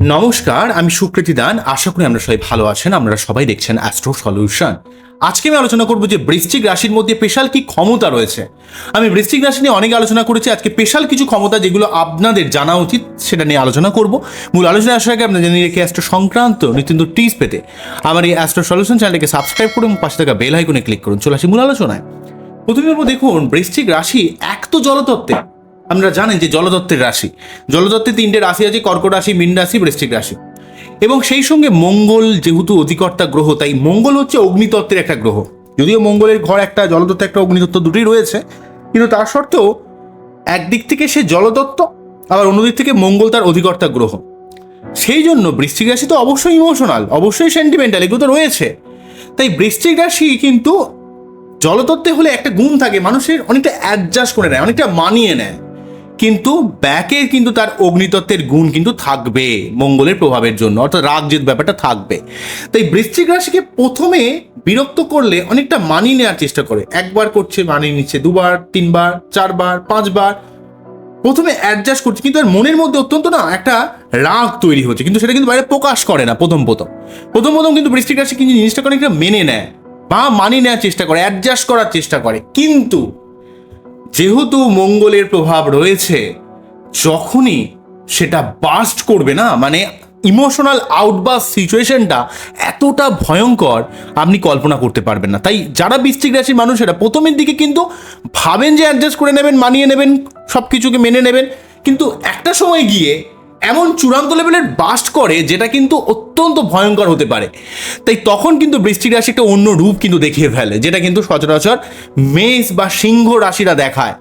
নমস্কার, আমি সুকৃতি দান। আশা করি আমরা সবাই ভালো আছেন। আপনারা সবাই দেখছেন অ্যাস্ট্রো সলিউশন। আজকে আমি আলোচনা করব যে বৃশ্চিক রাশির মধ্যে স্পেশাল কি ক্ষমতা রয়েছে। আমি বৃশ্চিক রাশি নিয়ে অনেক আলোচনা করেছি, আজকে স্পেশাল কিছু ক্ষমতা যেগুলো আপনাদের জানা উচিত সেটা নিয়ে আলোচনা করব। মূল আলোচনা আসার আগে আপনারা জেনে রেখে অ্যাস্ট্রো সংক্রান্ত নিত্য টিপস পেতে আমার এই অ্যাস্ট্রো সলিউশন চ্যানেলকে সাবস্ক্রাইব করুন এবং পাশে থাকা বেল আইকনে ক্লিক করুন। চলে আসি মূল আলোচনায়। প্রথমে বলবো, দেখুন বৃশ্চিক রাশি এক তো জলতত্ত্বে, আপনারা জানেন যে জলতত্ত্বের রাশি, জলতত্ত্বে তিনটে রাশি আছে: কর্কট রাশি, মীন রাশি, বৃশ্চিক রাশি। এবং সেই সঙ্গে মঙ্গল যেহেতু অধিকর্তা গ্রহ, তাই মঙ্গল হচ্ছে অগ্নিতত্ত্বের একটা গ্রহ। যদিও মঙ্গলের ঘর একটা, জলতত্ত্ব একটা, অগ্নিতত্ত্ব দুটোই রয়েছে, কিন্তু তার সত্ত্বেও একদিক থেকে সে জলতত্ত্ব, আবার অন্যদিক থেকে মঙ্গল তার অধিকর্তা গ্রহ। সেই জন্য বৃশ্চিক রাশি তো অবশ্যই ইমোশনাল, অবশ্যই সেন্টিমেন্টাল, এগুলো তো রয়েছে। তাই বৃশ্চিক রাশি কিন্তু জলতত্ত্বে হলে একটা গুণ থাকে, মানুষের অনেকটা অ্যাডজাস্ট করে নেয়, অনেকটা মানিয়ে নেয়। কিন্তু ব্যাকে কিন্তু তার অগ্নিতত্ত্বের গুণ কিন্তু থাকবে মঙ্গলের প্রভাবের জন্য, অর্থাৎ রাগ জেদ ব্যাপারটা থাকবে। তাই বৃশ্চিক রাশিকে প্রথমে বিরক্ত করলে অনেকটা মানিয়ে নেওয়ার চেষ্টা করে, একবার করছে মানিয়ে নিচ্ছে, দুবার, তিনবার, চারবার, পাঁচবার প্রথমে অ্যাডজাস্ট করছে, কিন্তু আর মনের মধ্যে অত্যন্ত একটা রাগ তৈরি হচ্ছে, কিন্তু সেটা কিন্তু বাইরে প্রকাশ করে না। প্রথম কিন্তু বৃশ্চিক রাশি কিন্তু জিনিসটাকে অনেকটা মেনে নেয় বা মানিয়ে নেওয়ার চেষ্টা করে, অ্যাডজাস্ট করার চেষ্টা করে। কিন্তু যেহেতু মঙ্গলের প্রভাব রয়েছে, যখনই সেটা বাস্ট করবে না, মানে ইমোশনাল আউটবাস্ট সিচুয়েশনটা এতটা ভয়ঙ্কর আপনি কল্পনা করতে পারবেন না। তাই যারা বৃশ্চিক রাশির মানুষেরা প্রথমের দিকে কিন্তু ভাবেন যে অ্যাডজাস্ট করে নেবেন, মানিয়ে নেবেন, সব কিছুকে মেনে নেবেন, কিন্তু একটা সময় গিয়ে এমন চূড়ান্ত লেভেলের বাস্ট করে যেটা কিন্তু অত্যন্ত ভয়ঙ্কর হতে পারে। তাই তখন কিন্তু বৃশ্চিক রাশি একটা অন্য রূপ কিন্তু দেখিয়ে ফেলে, যেটা কিন্তু সচরাচর মেষ বা সিংহ রাশিরা দেখায়।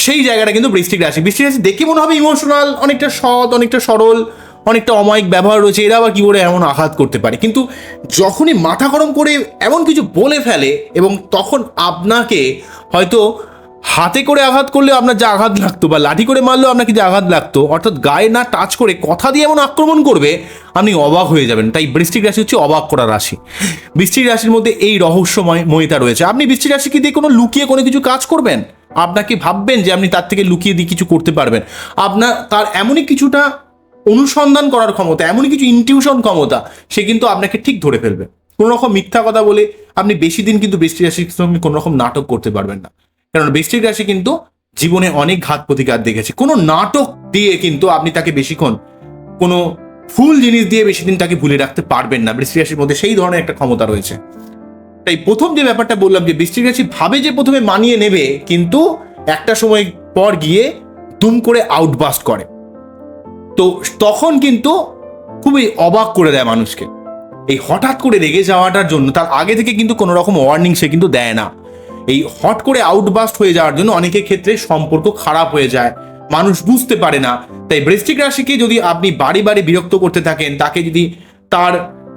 সেই জায়গাটা কিন্তু বৃশ্চিক রাশি দেখে মনে হবে ইমোশনাল, অনেকটা সৎ, অনেকটা সরল, অনেকটা অমায়িক ব্যবহার রয়েছে, এরা আবার কি করে এমন আঘাত করতে পারে। কিন্তু যখনই মাথা গরম করে এমন কিছু বলে ফেলে, এবং তখন আপনাকে হয়তো হাতে করে আঘাত করলে আপনার যে আঘাত লাগতো, বা লাঠি করে মারলেও আপনাকে যে আঘাত লাগতো, অর্থাৎ গায়ে না টাচ করে কথা দিয়ে এমন আক্রমণ করবে, আপনি অবাক হয়ে যাবেন। তাই বৃশ্চিক রাশি হচ্ছে অবাক করা রাশি। বৃশ্চিক রাশির মধ্যে এই রহস্যময়তা রয়েছে। আপনি বৃশ্চিক রাশিকে দিয়ে কোনো লুকিয়ে কোনো কিছু কাজ করবেন, আপনাকে ভাববেন যে আপনি তার থেকে লুকিয়ে দিয়ে কিছু করতে পারবেন, আপনার তার এমনই কিছুটা অনুসন্ধান করার ক্ষমতা, এমনই কিছু ইনটিউশন ক্ষমতা, সে কিন্তু আপনাকে ঠিক ধরে ফেলবে। কোনো রকম মিথ্যা কথা বলে আপনি বেশি দিন কিন্তু বৃশ্চিক রাশির সঙ্গে কোনো রকম নাটক করতে পারবেন না, কারণ বৃশ্চিক রাশি কিন্তু জীবনে অনেক ঘাত প্রতিঘাত দেখেছে। কোনো নাটক দিয়ে কিন্তু আপনি তাকে বেশিক্ষণ, কোনো ফুল জিনিস দিয়ে বেশি দিন তাকে ভুলে রাখতে পারবেন না। বৃশ্চিক রাশির মধ্যে সেই ধরনের একটা ক্ষমতা রয়েছে। তাই প্রথম যে ব্যাপারটা বললাম যে বৃশ্চিক রাশি ভাবে যে প্রথমে মানিয়ে নেবে, কিন্তু একটা সময় পর গিয়ে দুম করে আউটবাস্ট করে, তো তখন কিন্তু খুবই অবাক করে দেয় মানুষকে। এই হঠাৎ করে রেগে যাওয়াটার জন্য তার আগে থেকে কিন্তু কোনো রকম ওয়ার্নিং সে কিন্তু দেয় না। এই হট করে আউটবাস্ট হয়ে যাওয়ার জন্য অনেকের ক্ষেত্রে সম্পর্ক খারাপ হয়ে যায়, মানুষ বুঝতে পারে না। তাই বৃশ্চিক রাশিকে যদি আপনি বারে বারে বিরক্ত করতে থাকেন, তাকে যদি তার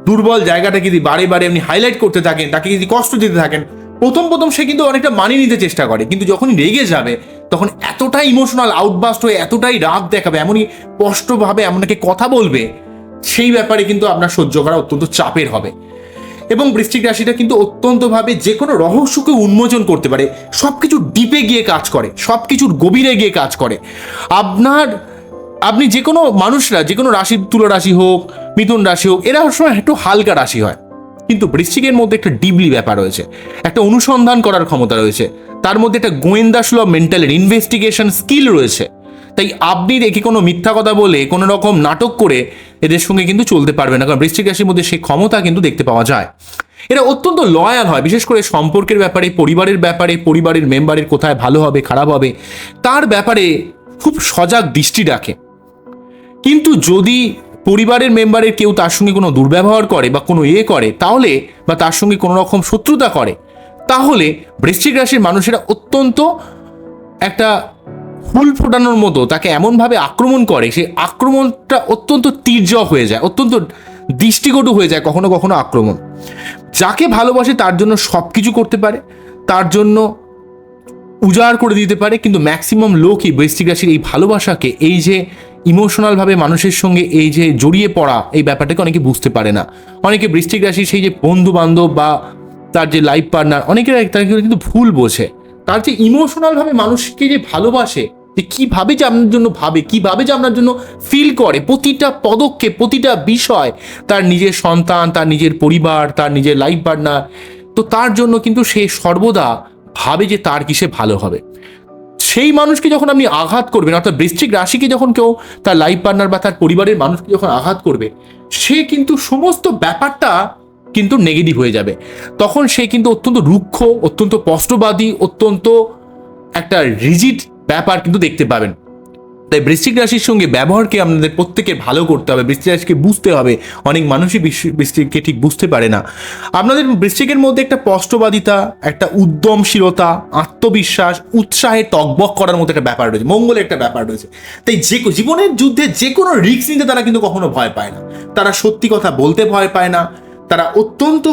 দুর্বল জায়গাটাকে যদি বারে বারে আপনি হাইলাইট করতে থাকেন, তাকে যদি কষ্ট দিতে থাকেন, প্রথম সে কিন্তু অনেকটা মানিয়ে নিতে চেষ্টা করে, কিন্তু যখনই রেগে যাবে তখন এতটাই ইমোশনাল আউটবাস্ট হয়ে এতটাই রাগ দেখাবে, এমনই স্পষ্টভাবে এমনকি কথা বলবে, সেই ব্যাপারে কিন্তু আপনার সহ্য করা অত্যন্ত চাপের হবে। এবং বৃশ্চিক রাশিটা কিন্তু অত্যন্তভাবে যে কোনো রহস্যকে উন্মোচন করতে পারে, সবকিছু ডিপে গিয়ে কাজ করে, সবকিছুর গভীরে গিয়ে কাজ করে। আপনি যে কোনো মানুষরা, যে কোনো রাশি, তুলা রাশি হোক, মিথুন রাশি হোক, এরা সবসময় একটু হালকা রাশি হয়, কিন্তু বৃশ্চিকের মধ্যে একটা ডিপলি ব্যাপার রয়েছে, একটা অনুসন্ধান করার ক্ষমতা রয়েছে, তার মধ্যে একটা গোয়েন্দা সুলভ মেন্টালের ইনভেস্টিগেশন স্কিল রয়েছে। তাই আপনি রেখে কোনো মিথ্যা কথা বলে, কোনো রকম নাটক করে এদের সঙ্গে কিন্তু চলতে পারবে না, কারণ বৃশ্চিক রাশির মধ্যে সেই ক্ষমতা কিন্তু দেখতে পাওয়া যায়। এরা অত্যন্ত লয়াল হয়, বিশেষ করে সম্পর্কের ব্যাপারে, পরিবারের ব্যাপারে, পরিবারের মেম্বারের কোথায় ভালো হবে খারাপ হবে তার ব্যাপারে খুব সজাগ দৃষ্টি রাখে। কিন্তু যদি পরিবারের মেম্বারের কেউ তার সঙ্গে কোনো দুর্ব্যবহার করে বা কোনো করে, তাহলে বা তার সঙ্গে কোনো রকম শত্রুতা করে, তাহলে বৃশ্চিক রাশির মানুষেরা অত্যন্ত একটা ফুল ফোটানোর মতো তাকে এমনভাবে আক্রমণ করে, সেই আক্রমণটা অত্যন্ত তীর্যক হয়ে যায়, অত্যন্ত দৃষ্টিকটু হয়ে যায় কখনো কখনো আক্রমণ। যাকে ভালোবাসে তার জন্য সব কিছু করতে পারে, তার জন্য উজাড় করে দিতে পারে, কিন্তু ম্যাক্সিমাম লোকই বৃশ্চিক রাশির এই ভালোবাসাকে, এই যে ইমোশনালভাবে মানুষের সঙ্গে এই যে জড়িয়ে পড়া, এই ব্যাপারটাকে অনেকে বুঝতে পারে না। অনেকে বৃশ্চিক রাশির সেই যে বন্ধু বান্ধব বা তার যে লাইফ পার্টনার, অনেকেরা তাকে কিন্তু ভুল বোঝে। তার যে ইমোশনালভাবে মানুষকে যে ভালোবাসে, যে কীভাবে যে আপনার জন্য ভাবে, কীভাবে যে আপনার জন্য ফিল করে, প্রতিটা পদক্ষেপ, প্রতিটা বিষয়, তার নিজের সন্তান, তার নিজের পরিবার, তার নিজের লাইফ পার্টনার, তো তার জন্য কিন্তু সে সর্বদা ভাবে যে তার কিসে ভালো হবে। সেই মানুষকে যখন আপনি আঘাত করবেন, অর্থাৎ বৃশ্চিক রাশিকে যখন কেউ তার লাইফ পার্টনার বা তার পরিবারের মানুষকে যখন আঘাত করবে, সে কিন্তু সমস্ত ব্যাপারটা কিন্তু নেগেটিভ হয়ে যাবে। তখন সে কিন্তু অত্যন্ত রুক্ষ, অত্যন্ত স্পষ্টবাদী, অত্যন্ত একটা রিজিড ব্যাপার কিন্তু দেখতে পাবেন। তাই বৃশ্চিক রাশির সঙ্গে ব্যবহারকে আপনাদের প্রত্যেকের ভালো করতে হবে, বৃশ্চিক রাশিকে বুঝতে হবে। অনেক মানুষই বৃশ্চিককে ঠিক বুঝতে পারে না। আপনাদের বৃশ্চিকের মধ্যে একটা স্পষ্টবাদিতা, একটা উদ্যমশীলতা, আত্মবিশ্বাস, উৎসাহে টকবক করার মতো একটা ব্যাপার রয়েছে, মঙ্গলের একটা ব্যাপার রয়েছে। তাই জীবনের যুদ্ধে যে কোনো রিস্ক নিতে তারা কিন্তু কখনো ভয় পায় না, তারা সত্যি কথা বলতে ভয় পায় না, তারা অত্যন্ত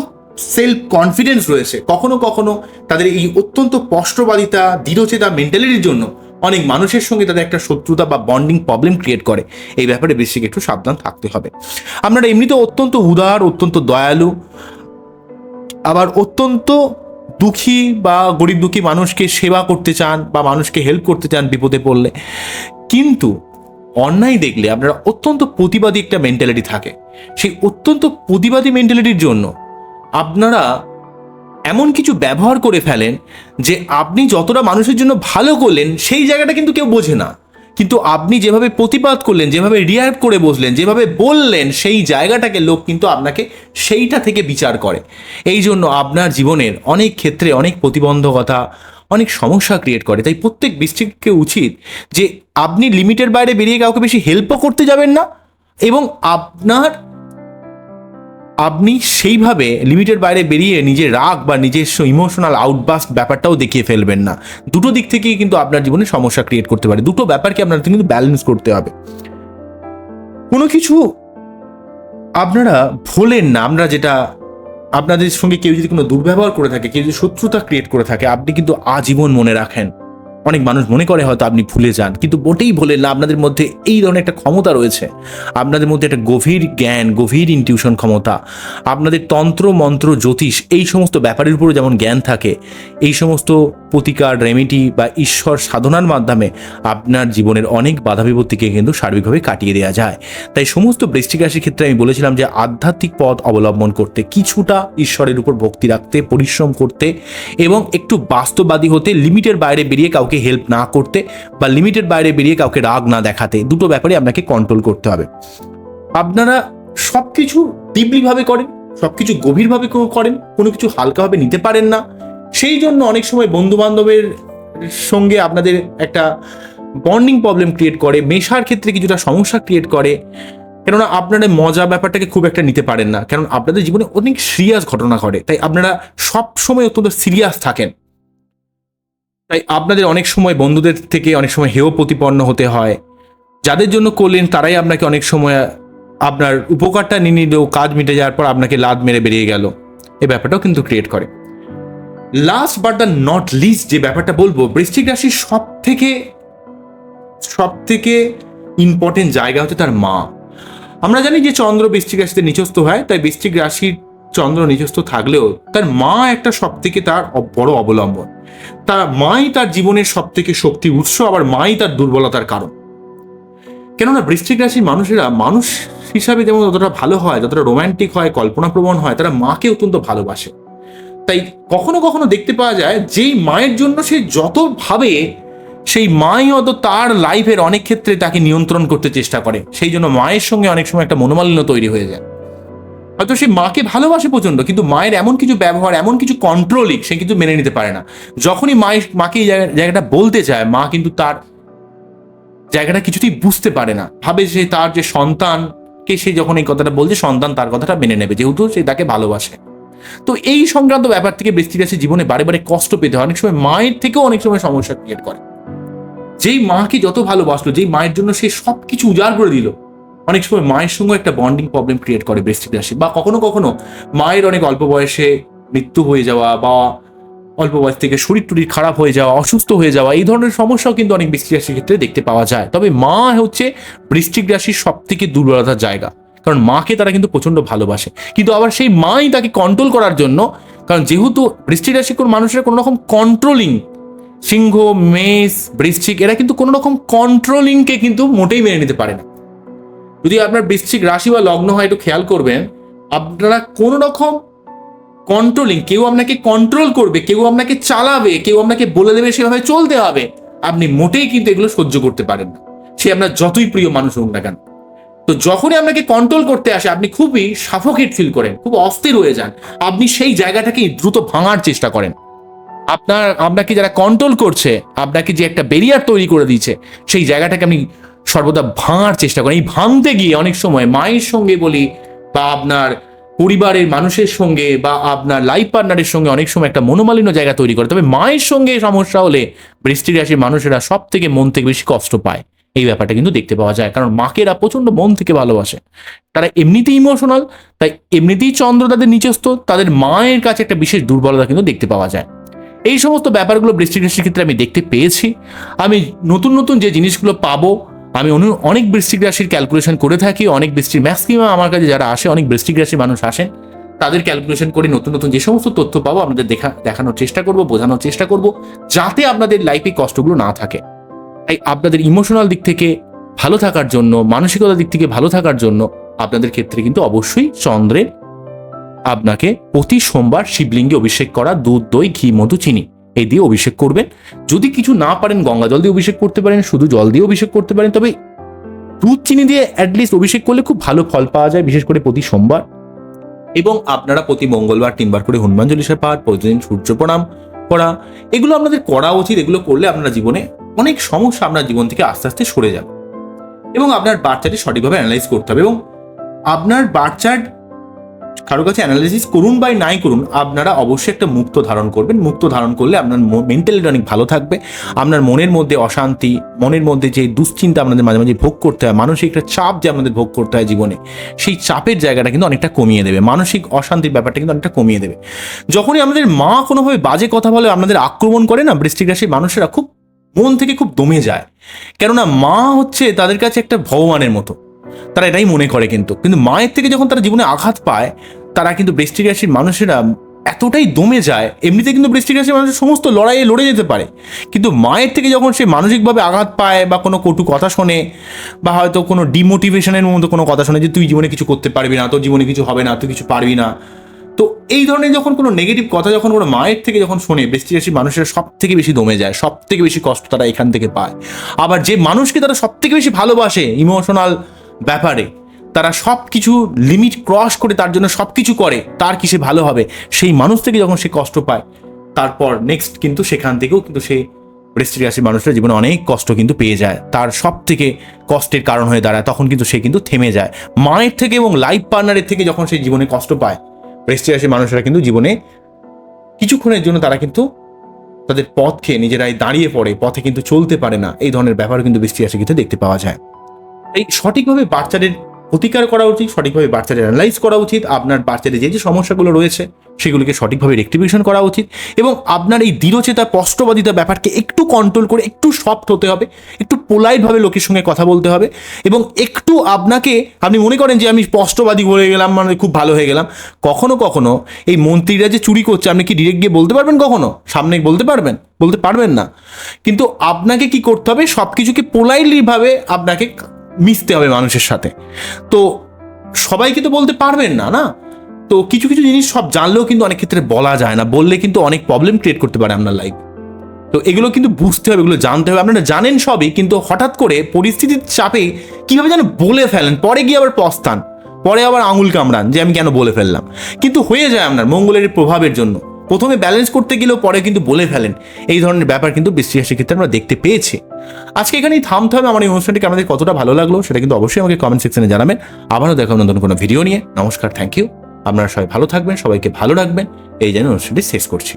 সেলফ কনফিডেন্স রয়েছে। কখনো কখনো তাদের এই অত্যন্ত স্পষ্টবাদিতা, দৃঢ়চেতা মেন্টালিটির জন্য অনেক মানুষের সঙ্গে তাদের একটা শত্রুতা বা বন্ডিং প্রবলেম ক্রিয়েট করে। এই ব্যাপারে বেশি একটু সাবধান থাকতে হবে। আপনারা এমনিতে অত্যন্ত উদার, অত্যন্ত দয়ালু, আবার অত্যন্ত দুঃখী বা গরিব দুঃখী মানুষকে সেবা করতে চান বা মানুষকে হেল্প করতে চান বিপদে পড়লে, কিন্তু অন্যায় দেখলে আপনারা অত্যন্ত প্রতিবাদী একটা মেন্টালিটি থাকে। সেই অত্যন্ত প্রতিবাদী মেন্টালিটির জন্য আপনারা এমন কিছু ব্যবহার করে ফেলেন যে আপনি যতটা মানুষের জন্য ভালো করলেন সেই জায়গাটা কিন্তু কেউ বোঝে না, কিন্তু আপনি যেভাবে প্রতিবাদ করলেন, যেভাবে রিয়াক্ট করে বসলেন, যেভাবে বললেন, সেই জায়গাটাকে লোক কিন্তু আপনাকে সেইটা থেকে বিচার করে। এই জন্য আপনার জীবনের অনেক ক্ষেত্রে অনেক প্রতিবন্ধকতা, অনেক সমস্যা ক্রিয়েট করে। তাই প্রত্যেক বৃশ্চিককে উচিত যে আপনি লিমিটের বাইরে বেরিয়ে কাউকে বেশি হেল্পও করতে যাবেন না, এবং আপনি সেইভাবে লিমিটের বাইরে বেরিয়ে নিজের রাগ বা নিজস্ব ইমোশনাল আউটবাস্ট ব্যাপারটাও দেখিয়ে ফেলবেন না। দুটো দিক থেকেই কিন্তু আপনার জীবনে সমস্যা ক্রিয়েট করতে পারে। দুটো ব্যাপারকে আপনার কিন্তু ব্যালেন্স করতে হবে। কোনো কিছু আপনারা ভোলেন না। আমরা যেটা, আপনাদের সঙ্গে কেউ যদি কোনো দুর্ব্যবহার করে থাকে, কেউ যদি শত্রুতা ক্রিয়েট করে থাকে, আপনি কিন্তু আজীবন মনে রাখেন। অনেক মানুষ মনে করে হয়তো আপনি ভুলে যান, কিন্তু মোটেই ভোলেন না। আপনাদের মধ্যে এই ধরনের একটা ক্ষমতা রয়েছে, আপনাদের মধ্যে একটা গভীর জ্ঞান, গভীর ইনটিউশন ক্ষমতা, আপনাদের তন্ত্র মন্ত্র জ্যোতিষ এই সমস্ত ব্যাপারের উপরে যেমন জ্ঞান থাকে, এই সমস্ত প্রতিকার, রেমেডি বা ঈশ্বর সাধনার মাধ্যমে আপনার জীবনের অনেক বাধা বিপত্তিকে কিন্তু সার্বিকভাবে কাটিয়ে দেওয়া যায়। তাই সমস্ত বৃশ্চিক রাশির ক্ষেত্রে আমি বলেছিলাম যে আধ্যাত্মিক পথ অবলম্বন করতে, কিছুটা ঈশ্বরের উপর ভক্তি রাখতে, পরিশ্রম করতে, এবং একটু বাস্তববাদী হতে, লিমিটের বাইরে বেরিয়ে কাউকে হেল্প না করতে বা লিমিটের বাইরে বেরিয়ে কাউকে রাগ না দেখাতে। দুটো ব্যাপারে আপনাকে কন্ট্রোল করতে হবে। আপনারা সবকিছু ডিপলিভাবে করেন, সবকিছু গভীরভাবে করেন, কোনো কিছু হালকাভাবে নিতে পারেন না। সেই জন্য অনেক সময় বন্ধু বান্ধবের সঙ্গে আপনাদের একটা বন্ডিং প্রবলেম ক্রিয়েট করে, মেশার ক্ষেত্রে কিছুটা সমস্যা ক্রিয়েট করে, কেননা আপনারা মজা ব্যাপারটাকে খুব একটা নিতে পারেন না, কারণ আপনাদের জীবনে অনেক সিরিয়াস ঘটনা ঘটে। তাই আপনারা সব সময় অত্যন্ত সিরিয়াস থাকেন। তাই আপনাদের অনেক সময় বন্ধুদের থেকে অনেক সময় হেয় প্রতিপন্ন হতে হয়। যাদের জন্য করলেন তারাই আপনাকে অনেক সময় আপনার উপকারটা নিয়ে নিলেও কাজ মিটে যাওয়ার পর আপনাকে লাদ মেরে বেরিয়ে গেল। এই ব্যাপারটাও কিন্তু ক্রিয়েট করে। Last but the not list যে ব্যাপারটা বলবো, বৃশ্চিক রাশির সব থেকে ইম্পর্টেন্ট জায়গা হচ্ছে তার মা। আমরা জানি যে চন্দ্র বৃশ্চিক রাশিতে নিচস্থ হয়, তাই বৃশ্চিক রাশির চন্দ্র নিচস্থ থাকলেও তার মা একটা সব থেকে তার বড় অবলম্বন। তার মাই তার জীবনের সব থেকে শক্তি উৎস, আবার মাই তার দুর্বলতার কারণ। কেননা বৃশ্চিক রাশির মানুষেরা মানুষ হিসাবে যেমন যতটা ভালো হয়, যতটা রোম্যান্টিক হয়, কল্পনাপ্রবণ হয়, তারা মাকে অত্যন্ত ভালোবাসে। তাই কখনো কখনো দেখতে পাওয়া যায় যেই মায়ের জন্য সে যত ভাবে, সেই মাই হয়তো তার লাইফের অনেক ক্ষেত্রে তাকে নিয়ন্ত্রণ করতে চেষ্টা করে। সেই জন্য মায়ের সঙ্গে অনেক সময় একটা মনোমালিন্য তৈরি হয়ে যায়। হয়তো সে মাকে ভালোবাসে প্রচন্ড, কিন্তু মায়ের এমন কিছু ব্যবহার, এমন কিছু কন্ট্রোলিং সে কিন্তু মেনে নিতে পারে না। যখনই মাকে এই জায়গাটা বলতে চায়, মা কিন্তু তার জায়গাটা কিছুতেই বুঝতে পারে না, ভাবে যে তার যে সন্তানকে সে যখন এই কথাটা বলছে, সন্তান তার কথাটা মেনে নেবে, যেহেতু সে তাকে ভালোবাসে। তো এই সংক্রান্ত ব্যাপার থেকে বৃশ্চিক রাশির জীবনে বারে বারে কষ্ট পেতে হয়। অনেক সময় মায়ের থেকেও অনেক সময় সমস্যা ক্রিয়েট করে। যেই মাকে যত ভালোবাসলো, যেই মায়ের জন্য সে সব কিছু উজাড় করে দিল, অনেক সময় মায়ের সঙ্গে একটা বন্ডিং প্রবলেম ক্রিয়েট করে বৃশ্চিক রাশি। বা কখনো কখনো মায়ের অনেক অল্প বয়সে মৃত্যু হয়ে যাওয়া, বা অল্প বয়স থেকে শরীর টরীর খারাপ হয়ে যাওয়া, অসুস্থ হয়ে যাওয়া, এই ধরনের সমস্যাও কিন্তু অনেক বৃশ্চিক রাশির ক্ষেত্রে দেখতে পাওয়া যায়। তবে মা হচ্ছে বৃশ্চিক রাশির সব থেকে দুর্বলতার জায়গা, কারণ মাকে তারা কিন্তু প্রচন্ড ভালোবাসে, কিন্তু আবার সেই মাই তাকে কন্ট্রোল করার জন্য, কারণ যেহেতু বৃশ্চিক রাশির মানুষের কোনো রকম কন্ট্রোলিং সিংহ, মেষ, বৃশ্চিক এরা কিন্তু কোনো রকম কন্ট্রোলিংকে কিন্তু মোটেই মেনে নিতে পারে না। যদি আপনার বৃশ্চিক রাশি বা লগ্ন হয় একটু খেয়াল করবেন, আপনারা কোনো রকম কন্ট্রোলিং, কেউ আপনাকে কন্ট্রোল করবে, কেউ আপনাকে চালাবে, কেউ আপনাকে বলে দেবে সেভাবে চলতে হবে, আপনি মোটেই কিন্তু এগুলো সহ্য করতে পারেন না, সে আপনার যতই প্রিয় মানুষ হোক না কেন। তো যখনই আপনাকে কন্ট্রোল করতে আসে আপনি খুবই সাফোকেট ফিল করেন, খুব অস্থির হয়ে যান, আপনি সেই জায়গাটাকে দ্রুত ভাঙার চেষ্টা করেন। আপনাকে যারা কন্ট্রোল করছে, আপনাকে যে একটা ব্যারিয়ার তৈরি করে দিয়েছে, সেই জায়গাটাকে আপনি সর্বদা ভাঙার চেষ্টা করেন। এই ভাঙতে গিয়ে অনেক সময় মায়ের সঙ্গে বলি বা আপনার পরিবারের মানুষের সঙ্গে বা আপনার লাইফ পার্টনারের সঙ্গে অনেক সময় একটা মনোমালিন্য জায়গা তৈরি করে। তবে মায়ের সঙ্গে সমস্যা হলে বৃষ্টি রাশির মানুষেরা সব থেকে মন থেকে বেশি কষ্ট পায়, এই ব্যাপারটা কিন্তু দেখতে পাওয়া যায়। কারণ মাকেরা প্রচন্ড মন থেকে ভালোবাসে, তারা এমনিতেই ইমোশনাল, তাই এমনিতেই চন্দ্র তাদের নিচস্থ, তাদের মায়ের কাছে একটা বিশেষ দুর্বলতা কিন্তু দেখতে পাওয়া যায়। এই সমস্ত ব্যাপারগুলো বৃশ্চিক রাশির ক্ষেত্রে আমি দেখতে পেয়েছি। আমি নতুন নতুন যে জিনিসগুলো পাবো, আমি অনেক বৃশ্চিক রাশির ক্যালকুলেশন করে থাকি। অনেক বৃষ্টির ম্যাক্সিমাম আমার কাছে যারা আসে, অনেক বৃশ্চিক রাশির মানুষ আসেন, তাদের ক্যালকুলেশন করে নতুন নতুন যে সমস্ত তথ্য পাবো আপনাদের দেখানোর চেষ্টা করব, বোঝানোর চেষ্টা করব, যাতে আপনাদের লাইফে কষ্টগুলো না থাকে। তাই আপনাদের ইমোশনাল দিক থেকে ভালো থাকার জন্য, মানসিকতার দিক থেকে ভালো থাকার জন্য আপনাদের ক্ষেত্রে কিন্তু অবশ্যই চন্দ্রের আপনাকে প্রতি সোমবার শিবলিঙ্গে অভিষেক করা, দুধ, দই, ঘি, মধু, চিনি এই দিয়ে অভিষেক করবেন। যদি কিছু না পারেন গঙ্গা জল দিয়ে অভিষেক করতে পারেন, শুধু জল দিয়ে অভিষেক করতে পারেন, তবে দুধ চিনি দিয়ে অ্যাটলিস্ট অভিষেক করলে খুব ভালো ফল পাওয়া যায়, বিশেষ করে প্রতি সোমবার। এবং আপনারা প্রতি মঙ্গলবার 3বার করে হনুমান চল্লিশা পাঠ, প্রতিদিন সূর্য প্রণাম করা, এগুলো আপনাদের করা উচিত। এগুলো করলে আপনার জীবনে অনেক সমস্যা আপনার জীবন থেকে আস্তে আস্তে সরে যাবে। এবং আপনার বার্থ চার্টটি সঠিকভাবে অ্যানালাইজ করতে হবে। এবং আপনার বার্থ চার্ট কারো কাছে অ্যানালাইসিস করুন বা নাই করুন, আপনারা অবশ্যই একটা মুক্ত ধারণ করবেন। মুক্ত ধারণ করলে আপনার মেন্টালিটি অনেক ভালো থাকবে। আপনার মনের মধ্যে অশান্তি, মনের মধ্যে যে দুশ্চিন্তা আপনাদের মাঝে মাঝে ভোগ করতে হয়, মানসিক একটা চাপ যে আপনাদের ভোগ করতে হয় জীবনে, সেই চাপের জায়গাটা কিন্তু অনেকটা কমিয়ে দেবে। মানসিক অশান্তির ব্যাপারটা কিন্তু অনেকটা কমিয়ে দেবে। যখনই আমাদের মা কোনোভাবে বাজে কথা বলে, আপনাদের আক্রমণ করে না, বৃশ্চিক রাশির মানুষেরা খুব মন থেকে খুব দমে যায়। কেননা মা হচ্ছে তাদের কাছে একটা ভগবানের মতো, তারা এটাই মনে করে। কিন্তু মায়ের থেকে যখন তারা জীবনে আঘাত পায়, তারা কিন্তু বৃশ্চিক রাশির মানুষেরা এতটাই দমে যায়। এমনিতে কিন্তু বৃশ্চিক রাশির মানুষের সমস্ত লড়াইয়ে লড়ে যেতে পারে, কিন্তু মায়ের থেকে যখন সে মানসিকভাবে আঘাত পায় বা কোনো কটু কথা শোনে বা হয়তো কোনো ডিমোটিভেশনের মতো কোনো কথা শোনে যে তুই জীবনে কিছু করতে পারবি না, তোর জীবনে কিছু হবে না, তুই কিছু পারবি না, তো এই ধরনের যখন কোনো নেগেটিভ কথা যখন কোনো মায়ের থেকে যখন শোনে, বৃশ্চিক রাশির মানুষেরা সব থেকে বেশি দমে যায়, সব থেকে বেশি কষ্ট তারা এখান থেকে পায়। আবার যে মানুষকে তারা সব থেকে বেশি ভালোবাসে ইমোশনাল ব্যাপারে, তারা সব কিছু লিমিট ক্রস করে তার জন্য সব কিছু করে, তার কি সে ভালো হবে, সেই মানুষ থেকে যখন সে কষ্ট পায়, তারপর নেক্সট কিন্তু সেখান থেকেও কিন্তু সে বৃশ্চিক রাশির মানুষরা জীবনে অনেক কষ্ট কিন্তু পেয়ে যায়, তার সব থেকে কষ্টের কারণ হয়ে দাঁড়ায়, তখন কিন্তু সে কিন্তু থেমে যায়। মায়ের থেকে এবং লাইফ পার্টনারের থেকে যখন সে জীবনে কষ্ট পায়, বৃশ্চিক রাশির মানুষরা কিন্তু জীবনে কিছুক্ষণের জন্য তারা কিন্তু তাদের পথকে নিজেরাই দাঁড়িয়ে পড়ে, পথে কিন্তু চলতে পারে না। এই ধরনের ব্যাপার কিন্তু বৃশ্চিক রাশি কিন্তু দেখতে পাওয়া যায়। এই সঠিকভাবে বাচ্চাদের প্রতিকার করা উচিত, সঠিকভাবে বাচ্চাদের অ্যানালাইজ করা উচিত। আপনার বাচ্চাদের যে যে সমস্যাগুলো রয়েছে সেগুলিকে সঠিকভাবে রেক্টিফিকেশন করা উচিত। এবং আপনার এই দৃঢ়চেতা স্পষ্টবাদিতা ব্যাপারকে একটু কন্ট্রোল করে একটু সফট হতে হবে, একটু পোলাইটভাবে লোকের সঙ্গে কথা বলতে হবে। এবং একটু আপনি মনে করেন যে আমি স্পষ্টবাদী হয়ে গেলাম মানে খুব ভালো হয়ে গেলাম, কখনো কখনো এই মন্ত্রীরা যে চুরি করছে আপনি কি ডিরেক্ট গিয়ে বলতে পারবেন? কখনো সামনে বলতে পারবেন না। কিন্তু আপনাকে কি করতে হবে, সব কিছুকে পোলাইটলিভাবে আপনাকে মিশতে হবে মানুষের সাথে। তো সবাইকে তো বলতে পারবেন না, তো কিছু কিছু জিনিস সব জানলেও কিন্তু অনেক ক্ষেত্রে বলা যায় না, বললে কিন্তু অনেক প্রবলেম ক্রিয়েট করতে পারে আপনার লাইফ। তো এগুলো কিন্তু বুঝতে হবে, এগুলো জানতে হবে। আপনারা জানেন সবই, কিন্তু হঠাৎ করে পরিস্থিতির চাপে কীভাবে যেন বলে ফেলেন, পরে গিয়ে আবার পস্তান, পরে আবার আঙুল কামড়ান যে আমি কেন বলে ফেললাম। কিন্তু হয়ে যায় আপনার মঙ্গলের প্রভাবের জন্য, প্রথমে ব্যালেন্স করতে গেলেও পরে কিন্তু বলে ফেলেন। এই ধরনের ব্যাপার কিন্তু বৃশ্চিক রাশির ক্ষেত্রে আমরা দেখতে পেয়েছি। আজকে এখানেই থামতে হবে। আমার এই অনুষ্ঠানটিকে আমাদের কতটা ভালো লাগলো সেটা কিন্তু অবশ্যই আমাকে কমেন্ট সেকশনে জানাবেন। আবারও দেখাবো নতুন কোনো ভিডিও নিয়ে। নমস্কার, থ্যাংক ইউ। আপনারা সবাই ভালো থাকবেন, সবাইকে ভালো রাখবেন, এই জন্য অনুষ্ঠানটি শেষ করছি।